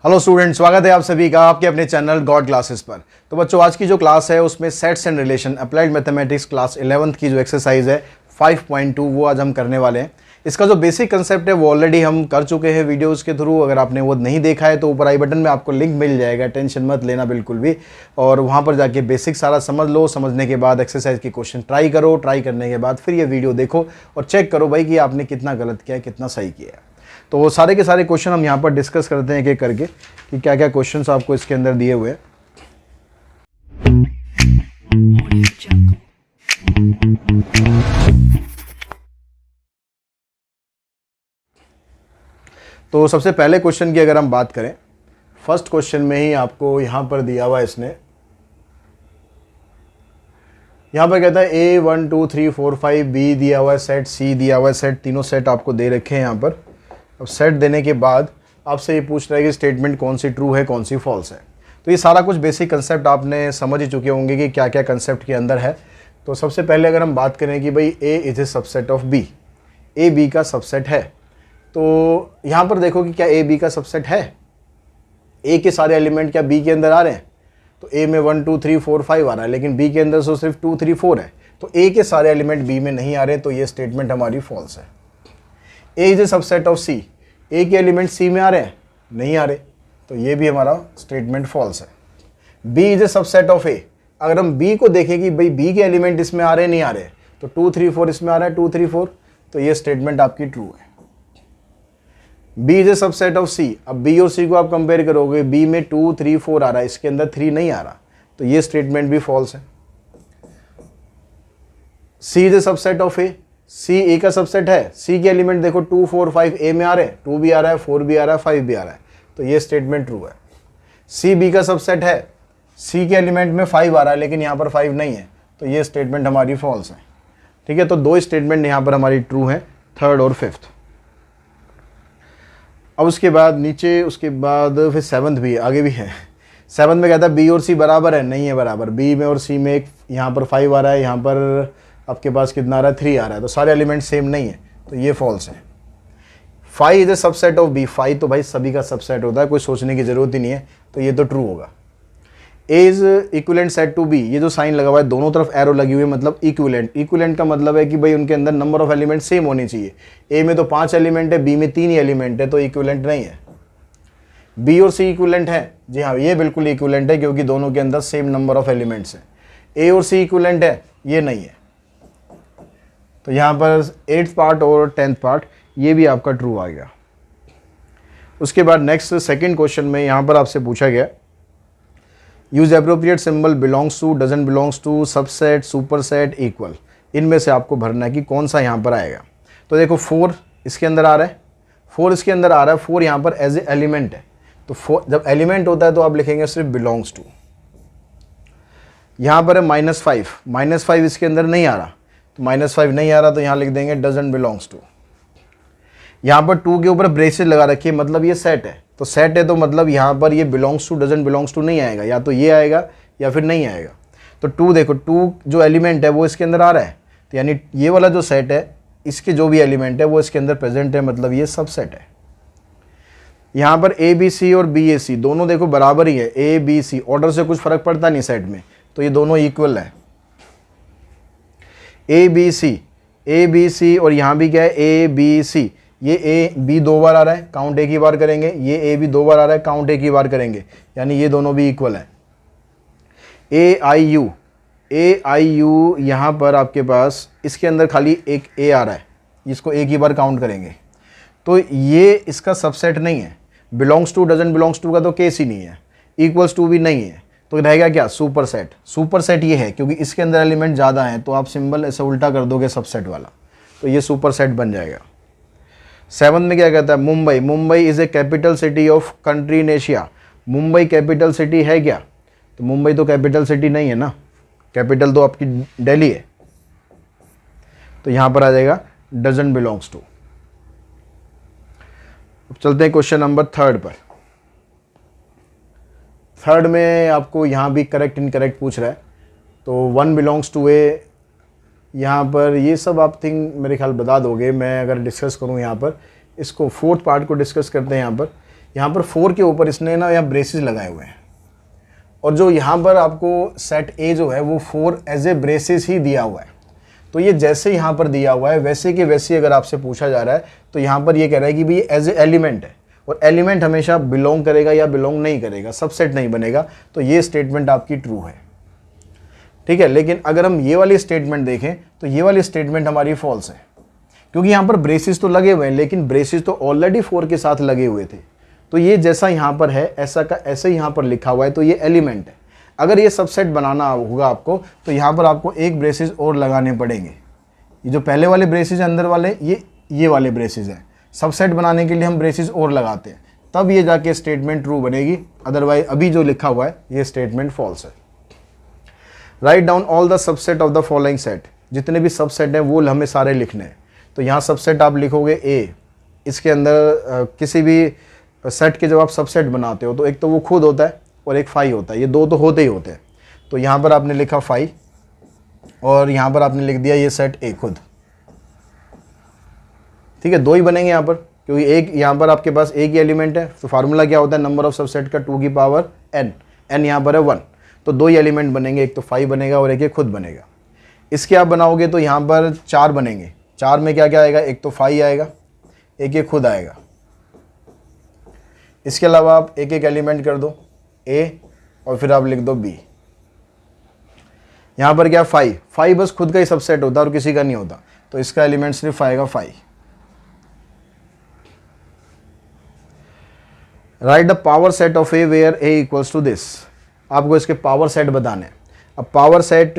Hello student, स्वागत है आप सभी का आपके अपने चैनल गॉड क्लासेस पर। तो बच्चों, आज की जो क्लास है उसमें sets and relation applied mathematics class 11th की जो एक्सरसाइज है 5.2 वो आज हम करने वाले हैं। इसका जो बेसिक कंसेप्ट है वो ऑलरेडी हम कर चुके हैं वीडियोस के थ्रू। अगर आपने वो नहीं देखा है तो ऊपर आई बटन में आपको लिंक मिल जाएगा, टेंशन मत लेना बिल्कुल भी। और वहाँ पर जाके बेसिक सारा समझ लो, समझने के बाद एक्सरसाइज की क्वेश्चन ट्राई करो, ट्राई करने के बाद फिर ये वीडियो देखो और चेक करो भाई कि आपने कितना गलत किया है, कितना सही किया है। तो वो सारे के सारे क्वेश्चन हम यहाँ पर डिस्कस करते हैं एक एक करके कि क्या क्या क्वेश्चंस आपको इसके अंदर दिए हुए हैं। तो सबसे पहले क्वेश्चन की अगर हम बात करें, फर्स्ट क्वेश्चन में ही आपको यहाँ पर दिया हुआ है इसने। यहाँ पर कहता है A 1 2 3 4 5, B दिया हुआ है सेट, C दिया हुआ है सेट, तीनों सेट आपको दे रखे हैं यहाँ पर। अब सेट देने के बाद आपसे ये पूछ रहा है कि स्टेटमेंट कौन सी ट्रू है कौन सी फॉल्स है। तो ये सारा कुछ बेसिक कंसेप्ट आपने समझ ही चुके होंगे कि क्या क्या कंसेप्ट के अंदर है। तो सबसे पहले अगर हम बात करें कि भाई A is a subset of B, A B का सबसेट है, तो यहाँ पर देखो कि क्या A B का सबसेट है। A के सारे एलिमेंट क्या B के अंदर आ रहे हैं? तो A में 1 2 3 4 5 आ रहा है, लेकिन B के अंदर तो सिर्फ 2 3 4 है। तो A के सारे एलिमेंट B में नहीं आ रहे, तो ये स्टेटमेंट हमारी फॉल्स है। A is a subset of C, A के एलिमेंट C में आ रहे हैं? नहीं आ रहे, तो ये भी हमारा स्टेटमेंट फॉल्स है। B is a subset of A, अगर हम B को देखें कि भाई B के एलिमेंट इसमें आ रहे हैं नहीं आ रहे, तो 2 3 4 इसमें आ रहा है 2 3 4, तो ये स्टेटमेंट आपकी ट्रू है। B is a subset of C, अब B और C को आप कंपेयर करोगे, B में 2 3 4 आ रहा है, इसके अंदर 3 नहीं आ रहा, तो ये स्टेटमेंट भी फॉल्स है। C is a subset of A, C A का सबसेट है, C के एलिमेंट देखो 2 4 5 A में आ रहे हैं, 2 भी आ रहा है 4 भी आ रहा है 5 भी आ रहा है, तो ये स्टेटमेंट ट्रू है। C B का सबसेट है, C के एलिमेंट में 5 आ रहा है लेकिन यहाँ पर 5 नहीं है, तो ये स्टेटमेंट हमारी फॉल्स है। ठीक है, तो दो स्टेटमेंट यहाँ पर हमारी ट्रू है, थर्ड और फिफ्थ। अब उसके बाद नीचे, उसके बाद फिर सेवन्थ भी आगे भी है। सेवन्थ में कहता है B और C बराबर है, नहीं है बराबर। B में और C में एक यहाँ पर 5 आ रहा है, यहाँ पर आपके पास कितना आ रहा है 3 आ रहा है, तो सारे एलिमेंट सेम नहीं है, तो ये फॉल्स है। 5 is a subset of B, 5 तो भाई सभी का सबसेट होता है, कोई सोचने की जरूरत ही नहीं है, तो ये तो ट्रू होगा। A is equivalent set to B, ये जो साइन लगा हुआ है दोनों तरफ एरो लगी हुई है, मतलब इक्विवेलेंट। इक्विवेलेंट का मतलब है कि भाई उनके अंदर नंबर ऑफ एलिमेंट सेम होनी चाहिए। A में तो 5 एलिमेंट है, B में 3 ही एलिमेंट है, तो इक्विवेलेंट नहीं है। B और C इक्विवेलेंट है, जी हाँ ये बिल्कुल इक्विवेलेंट है क्योंकि दोनों के अंदर सेम नंबर ऑफ एलिमेंट्स हैं। A और C इक्विवेलेंट है, ये नहीं है, तो यहाँ पर 8th पार्ट और 10th पार्ट ये भी आपका ट्रू आ गया। उसके बाद नेक्स्ट सेकंड क्वेश्चन में यहाँ पर आपसे पूछा गया, use appropriate symbol belongs to, doesn't belongs to, subset, superset, equal. इनमें से आपको भरना है कि कौन सा यहाँ पर आएगा। तो देखो 4 इसके अंदर आ रहा है, 4 इसके अंदर आ रहा है, 4 यहाँ पर एज ए एलिमेंट है, तो 4 जब एलिमेंट होता है तो आप लिखेंगे सिर्फ बिलोंग्स टू। यहाँ पर है -5, -5 इसके अंदर नहीं आ रहा, तो -5 नहीं आ रहा, तो यहाँ लिख देंगे डजंट बिलोंग्स टू। यहाँ पर 2 के ऊपर ब्रेसेस लगा रखिए, मतलब ये सेट है, तो सेट है तो मतलब यहाँ पर ये belongs to doesn't belongs to नहीं आएगा, या तो ये आएगा या फिर नहीं आएगा। तो 2 देखो, 2 जो एलिमेंट है वो इसके अंदर आ रहा है, तो यानी ये वाला जो सेट है इसके जो भी एलिमेंट है वो इसके अंदर प्रेजेंट है, मतलब ये सब सेट है। यहाँ पर ABC और BAC दोनों देखो बराबर ही है, ABC ऑर्डर से कुछ फर्क पड़ता नहीं सेट में, तो ये दोनों इक्वल है। ABC और यहाँ भी क्या है ABC, ये A B 2 बार आ रहा है, काउंट एक ही बार करेंगे, ये A भी 2 बार आ रहा है, काउंट एक ही बार करेंगे, यानी ये दोनों भी इक्वल है। AIU यहाँ पर आपके पास इसके अंदर खाली एक A आ रहा है, इसको एक ही बार काउंट करेंगे, तो ये इसका सबसेट नहीं है। Belongs to doesn't belongs to का तो केस ही नहीं है, इक्वल्स टू भी नहीं है, तो रहेगा क्या सुपरसेट। सुपरसेट ये है क्योंकि इसके अंदर एलिमेंट ज़्यादा हैं, तो आप सिंबल ऐसे उल्टा कर दोगे सबसेट वाला, तो ये सुपरसेट बन जाएगा। 7 में क्या कहता है, Mumbai is a capital city of country in Asia. Mumbai capital city है क्या? तो मुंबई तो कैपिटल सिटी नहीं है ना, कैपिटल तो आपकी दिल्ली है, तो यहाँ पर आ जाएगा डजंट बिलोंग्स टू। चलते हैं क्वेश्चन नंबर 3 पर। 3 में आपको यहाँ भी करेक्ट इनकरेक्ट पूछ रहा है, तो 1 बिलोंग्स टू ए, यहाँ पर ये सब आप थिंक मेरे ख्याल बता दोगे। मैं अगर डिस्कस करूँ यहाँ पर इसको, 4th पार्ट को डिस्कस करते हैं। यहाँ पर यहाँ पर 4 के ऊपर इसने ना यहाँ ब्रेसेस लगाए हुए हैं, और जो यहाँ पर आपको सेट ए जो है वो 4 एज ए ब्रेसेस ही दिया हुआ है। तो ये जैसे यहाँ पर दिया हुआ है वैसे के वैसे अगर आपसे पूछा जा रहा है तो यहाँ पर ये कह रहा है कि भाई एज ए एलिमेंट है, और एलिमेंट हमेशा बिलोंग करेगा या बिलोंग नहीं करेगा, सबसेट नहीं बनेगा। तो ये स्टेटमेंट आपकी ट्रू है, ठीक है। लेकिन अगर हम ये वाली स्टेटमेंट देखें तो ये वाली स्टेटमेंट हमारी फॉल्स है, क्योंकि यहाँ पर ब्रेसेस तो लगे हुए हैं लेकिन ब्रेसेस तो ऑलरेडी 4 के साथ लगे हुए थे। तो ये जैसा यहाँ पर है ऐसा का ऐसे यहाँ पर लिखा हुआ है, तो ये एलिमेंट है। अगर ये सबसेट बनाना होगा आपको तो यहाँ पर आपको एक ब्रेसेस और लगाने पड़ेंगे। ये जो पहले वाले ब्रेसेस हैं अंदर वाले, ये वाले ब्रेसेस हैं। सबसेट बनाने के लिए हम ब्रेसेस और लगाते हैं, तब ये जाके स्टेटमेंट ट्रू बनेगी। अदरवाइज अभी जो लिखा हुआ है ये स्टेटमेंट फॉल्स है। Write down all the subset of the following set. जितने भी सबसेट हैं वो हमें सारे लिखने हैं। तो यहाँ सबसेट आप लिखोगे ए, इसके अंदर किसी भी सेट के जब आप सबसेट बनाते हो तो एक तो वो खुद होता है और एक फाई होता है, ये दो तो होते ही होते हैं। तो यहाँ पर आपने लिखा फाई और यहाँ पर आपने लिख दिया ये सेट ए खुद, ठीक है। 2 ही बनेंगे यहाँ पर, क्योंकि एक यहाँ पर आपके पास एक ही एलिमेंट है। तो फार्मूला क्या होता है, नंबर ऑफ सबसेट का 2 की पावर n, n यहाँ पर है 1। तो 2 ही एलिमेंट बनेंगे, एक तो फाई बनेगा और एक ये खुद बनेगा। इसके आप बनाओगे तो यहाँ पर 4 बनेंगे। 4 में क्या क्या आएगा, एक तो फाई आएगा, एक ये खुद आएगा। इसके अलावा आप एक एक एलिमेंट कर दो ए और फिर आप लिख दो बी। यहाँ पर क्या फाई बस खुद का ही सबसेट होता है और किसी का नहीं होता, तो इसका एलिमेंट सिर्फ आएगा phi. Write the power set of A where A equals to this. आपको इसके पावर सेट बताने हैं। अब पावर सेट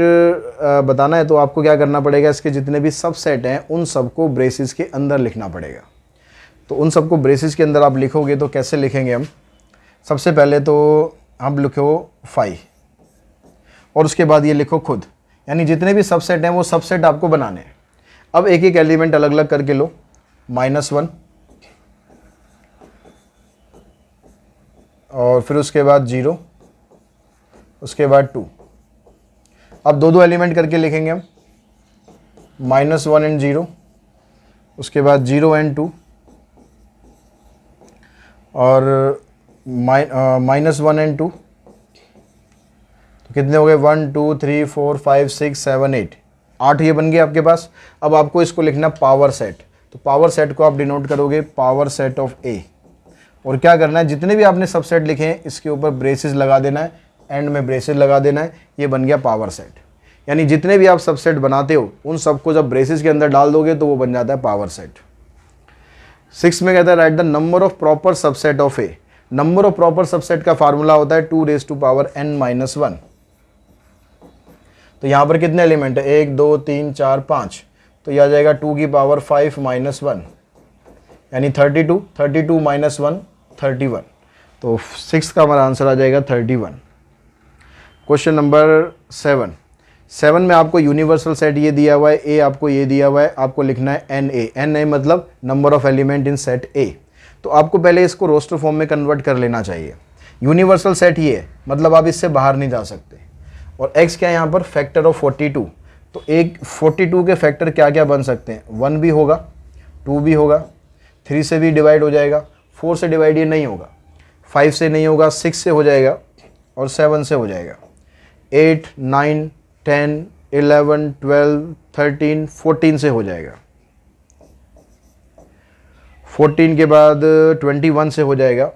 बताना है तो आपको क्या करना पड़ेगा, इसके जितने भी सब सेट हैं उन सबको ब्रेसेस के अंदर लिखना पड़ेगा। तो उन सबको ब्रेसेस के अंदर आप लिखोगे तो कैसे लिखेंगे हम, सबसे पहले तो आप लिखो फाई और उसके बाद ये लिखो खुद, यानी जितने भी सबसेट हैं वो सबसेट आपको बनाने हैं। अब एक एक एलिमेंट अलग अलग करके लो, -1 और फिर उसके बाद 0, उसके बाद 2। अब 2 एलिमेंट करके लिखेंगे हम, -1 एंड 0, उसके बाद 0 एंड 2 और -1 एंड 2। तो कितने हो गए, 1 2 3 4 5 6 7 8, 8 ये बन गए आपके पास। अब आपको इसको लिखना पावर सेट। तो पावर सेट को आप डिनोट करोगे पावर सेट ऑफ ए, और क्या करना है, जितने भी आपने सबसेट लिखे हैं इसके ऊपर ब्रेसेस लगा देना है, एंड में ब्रेसेस लगा देना है। ये बन गया पावर सेट। यानी जितने भी आप सबसेट बनाते हो उन सबको जब ब्रेसेस के अंदर डाल दोगे तो वो बन जाता है पावर सेट। 6 में कहता है right the number of proper subset of A. Number of proper subset का फार्मूला होता है 2 raised to power n-1। तो यहाँ पर कितने एलिमेंट है, 1 2 3 4 5, तो यह आ जाएगा 2 की पावर 5 -1 यानी 32। 32 - 1 31। तो 6 का हमारा आंसर आ जाएगा 31। क्वेश्चन नंबर 7 में आपको यूनिवर्सल सेट ये दिया हुआ है, ए आपको ये दिया हुआ है, आपको लिखना है NA मतलब number of element in set ए। तो आपको पहले इसको रोस्टर फॉर्म में कन्वर्ट कर लेना चाहिए। यूनिवर्सल सेट ये है, मतलब आप इससे बाहर नहीं जा सकते। और x क्या है यहाँ पर, फैक्टर ऑफ 42। तो एक 42 के फैक्टर क्या क्या बन सकते हैं, 1 भी होगा, 2 भी होगा, 3 से भी डिवाइड हो जाएगा, 4 से डिवाइड ये नहीं होगा, 5 से नहीं होगा, 6 से हो जाएगा और 7 से हो जाएगा, 8 9 10 11 12 13 14 से हो जाएगा, 14 के बाद 21 से हो जाएगा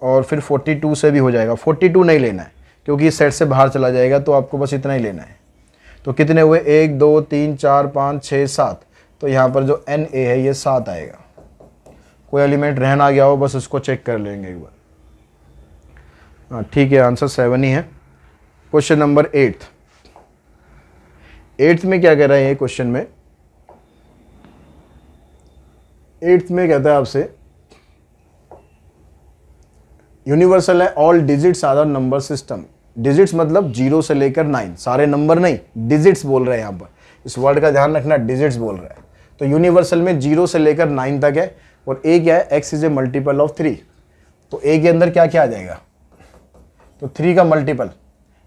और फिर 42 से भी हो जाएगा। 42 नहीं लेना है क्योंकि इस सेट से बाहर चला जाएगा, तो आपको बस इतना ही लेना है। तो कितने हुए, 1 2 3 4 5 6 7। तो यहाँ पर जो NA है ये 7 आएगा। कोई एलिमेंट रहना आ गया हो बस उसको चेक कर लेंगे एक बार। हाँ ठीक है, आंसर 7 ही है। क्वेश्चन नंबर 8 में क्या कह रहा है ये क्वेश्चन में, 8 में कहता है आपसे यूनिवर्सल है all digits are the number system. Digits मतलब 0 से लेकर 9, सारे नंबर नहीं, डिजिट्स बोल रहे हैं यहाँ पर। इस वर्ड का ध्यान रखना, डिजिट्स बोल रहा है। तो यूनिवर्सल में 0 से लेकर 9 तक है, और ए क्या है, x is a multiple of 3। तो ए के अंदर क्या क्या आ जाएगा, तो 3 का मल्टीपल।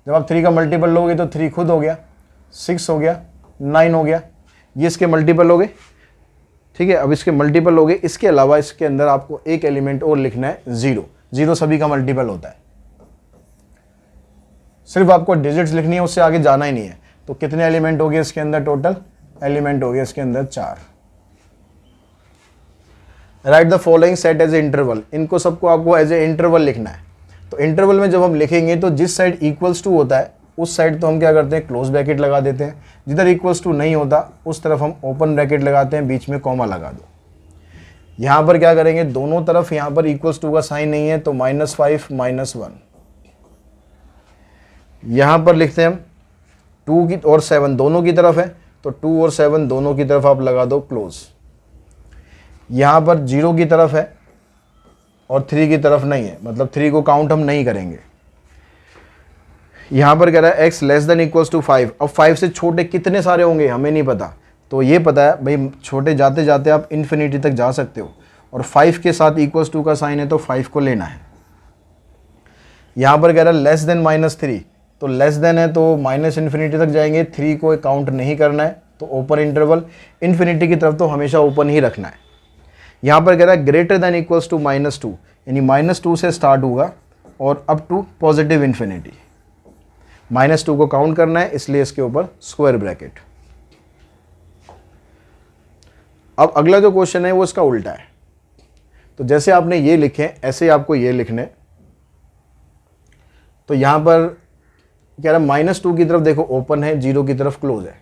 जब आप 3 का मल्टीपल लोगे तो 3 खुद हो गया, 6 हो गया, 9 हो गया, ये इसके मल्टीपल हो गए, ठीक है, अब इसके मल्टीपल हो गए। इसके अलावा इसके अंदर आपको एक एलिमेंट और लिखना है, 0। 0 सभी का मल्टीपल होता है। सिर्फ आपको डिजिट्स लिखनी है, उससे आगे जाना ही नहीं है। तो कितने एलिमेंट हो गए इसके अंदर? टोटल एलिमेंट हो गए इसके अंदर 4। Write the following set as a interval. इनको सबको आपको एज ए इंटरवल लिखना है। तो इंटरवल में जब हम लिखेंगे तो जिस साइड इक्वल्स टू होता है उस साइड तो हम क्या करते हैं, क्लोज ब्रैकेट लगा देते हैं। जिधर इक्वल्स टू नहीं होता उस तरफ हम ओपन ब्रैकेट लगाते हैं, बीच में कॉमा लगा दो। यहाँ पर क्या करेंगे, दोनों तरफ यहाँ पर इक्वल्स टू का साइन नहीं है तो -5 -1। यहाँ पर लिखते हैं हम 2 की और 7 दोनों की तरफ है, तो 2 और 7 दोनों की तरफ आप लगा दो क्लोज। यहाँ पर 0 की तरफ है और 3 की तरफ नहीं है, मतलब 3 को काउंट हम नहीं करेंगे। यहाँ पर कह रहा है x less than equals to 5। अब 5 से छोटे कितने सारे होंगे हमें नहीं पता, तो ये पता है भाई छोटे जाते जाते आप इन्फिनिटी तक जा सकते हो, और 5 के साथ इक्वल्स टू का साइन है तो 5 को लेना है। यहाँ पर कह रहा है लेस देन -3, तो लेस देन है तो माइनस इन्फिनिटी तक जाएंगे, 3 को काउंट नहीं करना है, तो ओपन इंटरवल। इन्फिनिटी की तरफ तो हमेशा ओपन ही रखना है। यहाँ पर कह रहा है ग्रेटर देन इक्वल्स टू -2, यानी -2 से स्टार्ट होगा और अप टू पॉजिटिव इन्फिनिटी। -2 को काउंट करना है, इसलिए इसके ऊपर स्क्वायर ब्रैकेट। अब अगला जो क्वेश्चन है वो इसका उल्टा है। तो जैसे आपने ये लिखे ऐसे ही आपको ये लिखने। तो यहाँ पर कह रहा है -2 की तरफ देखो ओपन है, 0 की तरफ क्लोज है।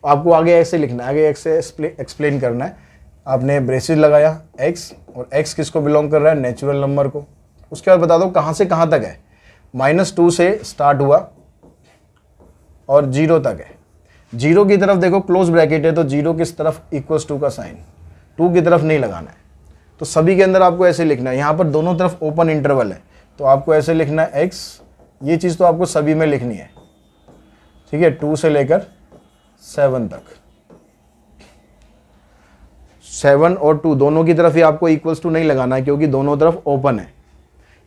आपको आगे ऐसे लिखना है, आगे ऐसे एक्सप्लेन करना है। आपने ब्रेसेस लगाया x, और x किसको बिलोंग कर रहा है, नेचुरल नंबर को। उसके बाद बता दो कहाँ से कहाँ तक है। -2 से स्टार्ट हुआ और 0 तक है। 0 की तरफ देखो क्लोज ब्रैकेट है, तो 0 किस तरफ, इक्वल्स टू का साइन, 2 की तरफ नहीं लगाना है। तो सभी के अंदर आपको ऐसे लिखना है। यहाँ पर दोनों तरफ ओपन इंटरवल है, तो आपको ऐसे लिखना है x। ये चीज़ तो आपको सभी में लिखनी है, ठीक है, 2 से लेकर 7 तक। 7 और 2 दोनों की तरफ ही आपको इक्वल्स टू नहीं लगाना है, क्योंकि दोनों तरफ ओपन है,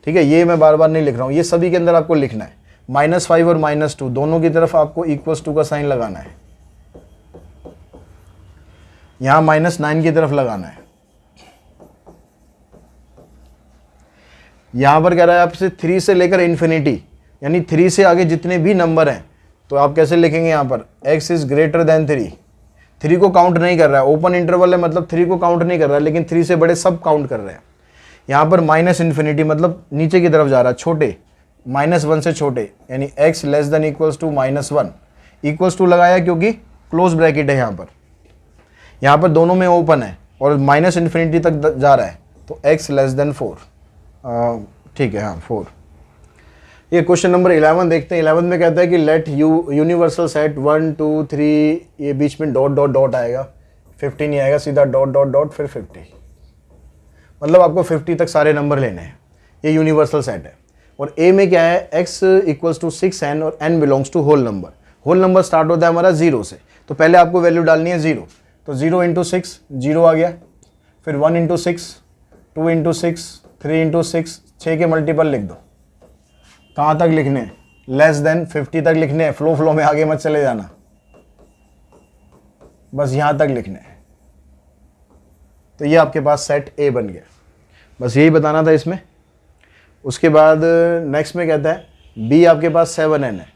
ठीक है। ये मैं बार बार नहीं लिख रहा हूँ, ये सभी के अंदर आपको लिखना है। -5 और -2 दोनों की तरफ आपको इक्वल्स टू का साइन लगाना है। यहाँ -9 की तरफ लगाना है। यहाँ पर कह रहा है आपसे 3 से लेकर इन्फिनिटी, यानी 3 से आगे जितने भी नंबर हैं, तो आप कैसे लिखेंगे यहाँ पर, x इज ग्रेटर देन 3। 3 को काउंट नहीं कर रहा है, ओपन इंटरवल है, मतलब 3 को काउंट नहीं कर रहा है, लेकिन 3 से बड़े सब काउंट कर रहे हैं। यहाँ पर -इन्फिनिटी मतलब नीचे की तरफ जा रहा है, छोटे, -1 से छोटे, यानी x less than equals to -1। Equals to लगाया क्योंकि क्लोज ब्रैकेट है यहाँ पर। यहाँ पर दोनों में ओपन है और -इन्फिनिटी तक जा रहा है, तो x लेस देन 4, ठीक है, हाँ 4। ये क्वेश्चन नंबर 11 देखते हैं। 11 में कहता है कि लेट यूनिवर्सल सेट 1 2 3, ये बीच में डॉट डॉट डॉट आएगा, 50 नहीं आएगा, सीधा डॉट डॉट डॉट फिर 50, मतलब आपको 50 तक सारे नंबर लेने हैं। ये यूनिवर्सल सेट है। और ए में क्या है, x इक्वल्स टू 6n और n belongs to whole number. Whole number start होता है हमारा 0 से, तो पहले आपको वैल्यू डालनी है 0। तो 0 × 6 0 आ गया, फिर 1 × 6, 2 × 6, 3 × 6, 6 के मल्टीपल लिख दो। कहाँ तक लिखने, लेस देन 50 तक लिखने हैं, फ्लो में आगे मत चले जाना, बस यहाँ तक लिखने हैं। तो ये आपके पास सेट ए बन गया, बस यही बताना था इसमें। उसके बाद नेक्स्ट में कहता है बी आपके पास 7n है,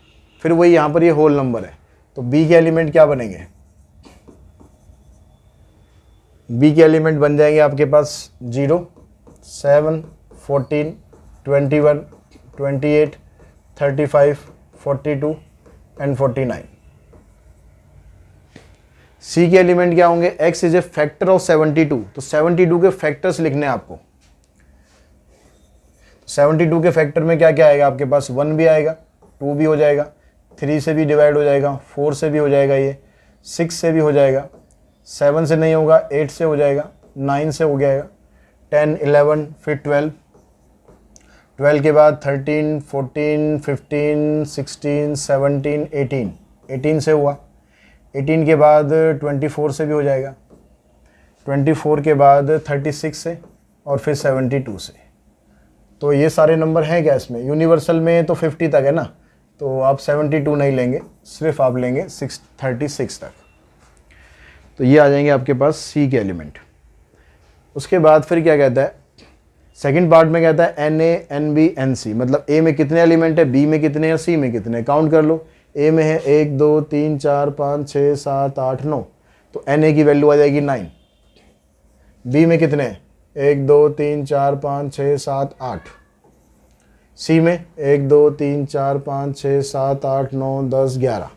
फिर वही यहाँ पर ये होल नंबर है, तो बी के एलिमेंट क्या बनेंगे, बी के एलिमेंट बन जाएंगे आपके पास 0 7 14 21 28 35 42 एंड 49। सी के एलिमेंट क्या होंगे, x is a factor of 72, तो 72 के फैक्टर्स लिखने हैं आपको। 72 के फैक्टर में क्या क्या आएगा आपके पास, 1 भी आएगा, 2 भी हो जाएगा, 3 से भी डिवाइड हो जाएगा, 4 से भी हो जाएगा, ये 6 से भी हो जाएगा, 7 से नहीं होगा, 8 से हो जाएगा, 9 से हो जाएगा, 10 11 फिर 12, 12 के बाद 13 14 15 16 17 18, 18 से हुआ, 18 के बाद 24 से भी हो जाएगा, 24 के बाद 36 से, और फिर 72 से। तो ये सारे नंबर हैं क्या इसमें, यूनिवर्सल में तो 50 तक है ना, तो आप 72 नहीं लेंगे, सिर्फ आप लेंगे 36 तक। तो ये आ जाएंगे आपके पास सी के एलिमेंट। उसके बाद फिर क्या कहता है, सेकंड पार्ट में कहता है NA, NB, NC, मतलब A में कितने एलिमेंट है, B में कितने हैं, C में कितने हैं, काउंट कर लो। A में है 1 2 3 4 5 6 7 8 9, तो NA की वैल्यू आ जाएगी 9। B में कितने हैं, 1 2 3 4 5 6 7 8। C में 1 2 3 4 5 6 7 8 9 10 11,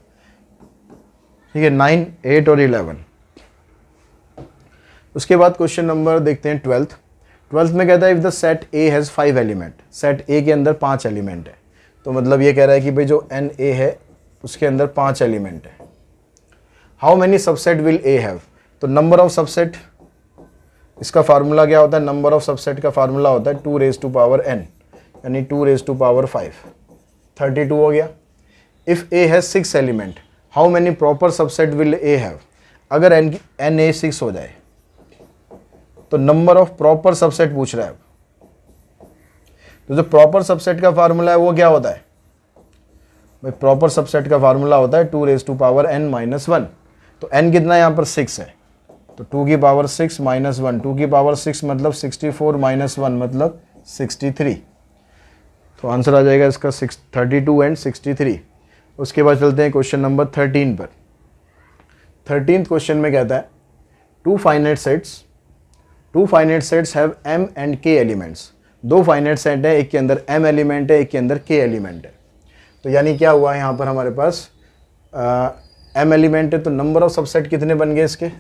ठीक है, 9 8 और 11। उसके बाद क्वेश्चन नंबर देखते हैं 12th में कहता है if the set A has 5 element, set A के अंदर 5 एलिमेंट है, तो मतलब ये कह रहा है कि भाई जो NA है उसके अंदर 5 एलिमेंट है। How many subset will A have, तो नंबर ऑफ सबसेट, इसका फार्मूला क्या होता है, नंबर ऑफ सबसेट का फार्मूला होता है 2 raised to power n, यानी 2 raised to power 5, 32 हो गया। If A has 6 element, how many proper subset will A have, अगर NA 6 हो जाए तो नंबर ऑफ प्रॉपर सबसेट पूछ रहा है। तो जो प्रॉपर सबसेट का फार्मूला है वो क्या होता है भाई, प्रॉपर सबसेट का फार्मूला होता है 2 raised to power n minus 1, तो n कितना यहाँ पर 6 है, तो 2 की पावर 6 माइनस 1, 2 की पावर 6 मतलब 64 माइनस 1 मतलब 63, तो आंसर आ जाएगा इसका 32 एंड 63। उसके बाद चलते हैं क्वेश्चन नंबर 13 पर। 13th क्वेश्चन में कहता है two finite sets have m and k elements, 2 finite set है, एक के अंदर m एलिमेंट है, एक के अंदर k एलिमेंट है। तो यानी क्या हुआ यहाँ पर हमारे पास m एलिमेंट है, तो नंबर ऑफ सबसेट कितने बन गए इसके,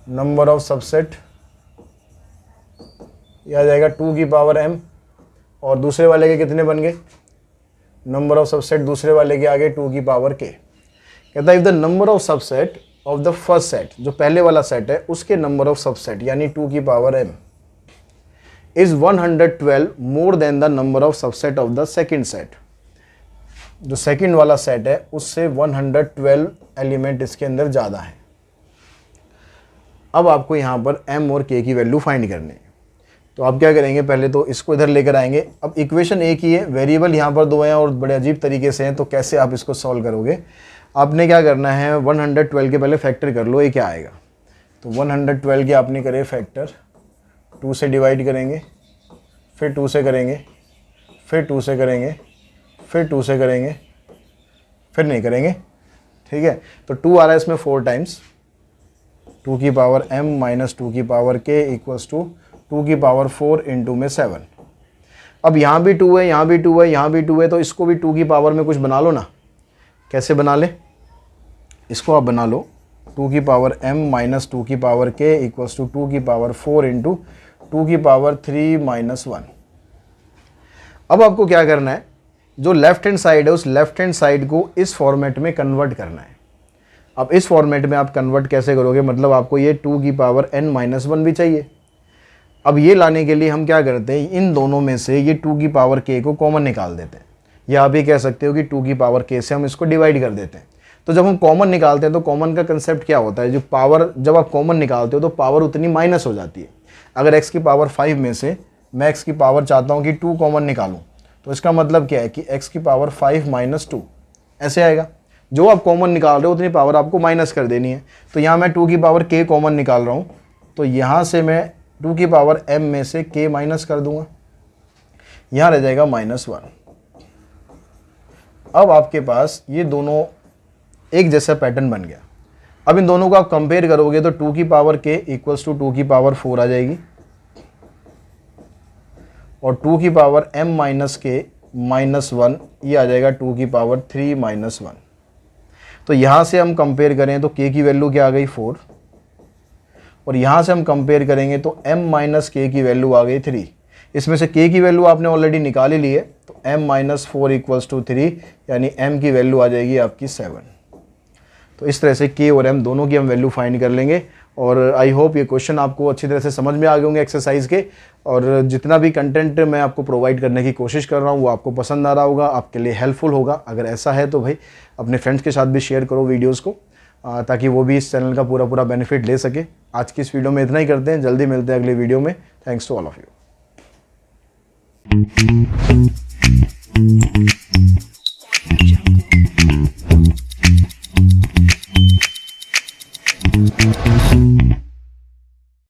नंबर ऑफ सबसेट यह आ जाएगा 2 की पावर m, और दूसरे वाले के कितने बन गए, नंबर ऑफ सबसेट दूसरे वाले के आगे 2 की पावर k। कहता है if the number of subset of the first set, जो पहले वाला सेट है उसके नंबर ऑफ सबसेट यानी 2 की power m is 112 more than the number of subset of the second set, जो सेकंड वाला सेट है उससे 112 एलिमेंट इसके अंदर ज़्यादा है। अब आपको यहाँ पर m और k की वैल्यू फाइंड करनी है, तो आप क्या करेंगे, पहले तो इसको इधर लेकर आएंगे। अब इक्वेशन एक ही है, वेरिएबल यहाँ पर 2 हैं और बड़े अजीब तरीके से हैं, तो कैसे आप इसको सॉल्व करोगे, आपने क्या करना है 112 के पहले फैक्टर कर लो, ये क्या आएगा, तो 112 के आपने करे फैक्टर, 2 से डिवाइड करेंगे, फिर 2 से करेंगे, फिर 2 से करेंगे, फिर 2 से करेंगे, फिर नहीं करेंगे, ठीक है। तो 2 आ रहा है इसमें 4 टाइम्स, 2 की पावर m माइनस 2 की पावर k इक्वल्स टू 2 की पावर 4 इंटू में 7। अब यहाँ भी 2 है, यहाँ भी 2 है, यहाँ भी 2 है, तो इसको भी 2 की पावर में कुछ बना लो ना। कैसे बना ले, इसको आप बना लो 2 की पावर m माइनस 2 की पावर k इक्वल्स टू 2 की पावर 4 इंटू 2 की पावर 3 माइनस 1। अब आपको क्या करना है, जो लेफ्ट हैंड साइड है उस लेफ्ट हैंड साइड को इस फॉर्मेट में कन्वर्ट करना है। अब इस फॉर्मेट में आप कन्वर्ट कैसे करोगे, मतलब आपको ये 2 की पावर n माइनस 1 भी चाहिए। अब ये लाने के लिए हम क्या करते हैं, इन दोनों में से ये 2 की पावर k को कॉमन निकाल देते हैं, या आप ये कह सकते हो कि 2 की पावर k से हम इसको डिवाइड कर देते हैं। तो जब हम कॉमन निकालते हैं तो कॉमन का कंसेप्ट क्या होता है, जो पावर जब आप कॉमन निकालते हो तो पावर उतनी माइनस हो जाती है। अगर x की पावर 5 में से मैं x की पावर चाहता हूँ कि 2 कॉमन निकालूं, तो इसका मतलब क्या है कि x की पावर 5 माइनस 2 ऐसे आएगा। जो आप कॉमन निकाल रहे हो उतनी पावर आपको माइनस कर देनी है। तो यहाँ मैं 2 की पावर k कॉमन निकाल रहा हूँ, तो यहाँ से मैं 2 की पावर m में से k माइनस कर दूंगा, यहाँ रह जाएगा -1। अब आपके पास ये दोनों एक जैसा पैटर्न बन गया। अब इन दोनों को आप कंपेयर करोगे तो 2 की पावर k इक्वल्स टू 2 की पावर 4 आ जाएगी, और 2 की power m minus k minus 1 ये आ जाएगा 2 की पावर 3 माइनस 1। तो यहाँ से हम कंपेयर करें तो k की वैल्यू क्या आ गई 4, और यहाँ से हम कंपेयर करेंगे तो m माइनस k की वैल्यू आ गई 3। इसमें से k की वैल्यू आपने ऑलरेडी निकाल ही ली है, तो m माइनस 4 इक्वल्स टू 3, यानी m की वैल्यू आ जाएगी आपकी 7। तो इस तरह से k और m दोनों की हम वैल्यू फाइंड कर लेंगे। और आई होप ये क्वेश्चन आपको अच्छी तरह से समझ में आ गए होंगे एक्सरसाइज के, और जितना भी कंटेंट मैं आपको प्रोवाइड करने की कोशिश कर रहा हूँ वो आपको पसंद आ रहा होगा, आपके लिए हेल्पफुल होगा। अगर ऐसा है तो भाई अपने फ्रेंड्स के साथ भी शेयर करो वीडियोज़ को, ताकि वो भी इस चैनल का पूरा बेनिफिट ले सके। आज की इस वीडियो में इतना ही करते हैं, जल्दी मिलते हैं अगले वीडियो में। Thanks to all of you.